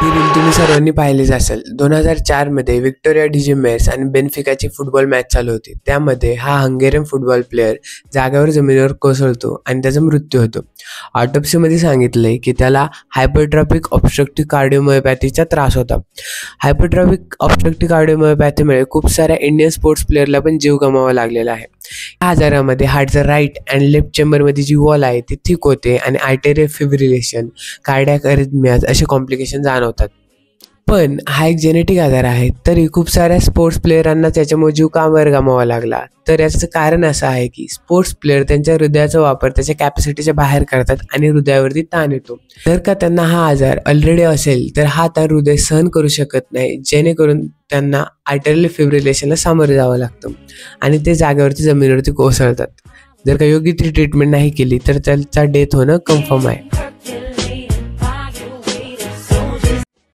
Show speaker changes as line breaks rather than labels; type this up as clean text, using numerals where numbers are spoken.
ही reel तुम्ही सर्वांनी पाहिलीच असेल. 2004 मध्ये व्हिक्टोरिया डिझेमेर्स आणि बेन्फिकाची फुटबॉल मॅच चालू होती. त्यामध्ये हा हंगेरियन फुटबॉल प्लेयर जागेवर जमिनीवर कोसळतो आणि त्याचा मृत्यू होतो. ऑटोप्सीमध्ये सांगितलंय की त्याला हायपरट्रॉपिक ऑब्स्ट्रक्टिव्ह कार्डिओमायोपॅथीचा त्रास होता. हायपरट्रॉपिक ऑब्स्ट्रक्टिव्ह कार्डिओमायोपॅथीमुळे खूप साऱ्या इंडियन स्पोर्ट्स प्लेयरला पण जीव गमावा लागलेला आहे. या आजारामध्ये हार्टचा राईट अँड लेफ्ट चेंबरमध्ये जी वॉल आहे ती थिक होते आणि आर्टेरियल फिब्रिलेशन, कार्डियाक अरिथमियाज असे कॉम्प्लिकेशन जाणवतात. पण हा एक जेनेटिक आजार आहे, तरी खूप साऱ्या स्पोर्ट्स प्लेयरांना त्याच्यामुळे जीव का बरं गमावा लागला. तर याचं कारण असं आहे की स्पोर्ट्स प्लेयर त्यांच्या हृदयाचा वापर त्याच्या कॅपॅसिटीच्या बाहेर करतात आणि हृदयावरती ताण येतो. जर का त्यांना हा आजार ऑलरेडी असेल तर हा ताण हृदय सहन करू शकत नाही, जेणेकरून त्यांना आर्टेरियल फिब्रिलेशनला सामोरे जावं लागतं आणि ते जागेवरती जमिनीवरती कोसळतात. जर का योग्य ती ट्रीटमेंट नाही केली तर त्यांचा डेथ होणं कन्फर्म आहे.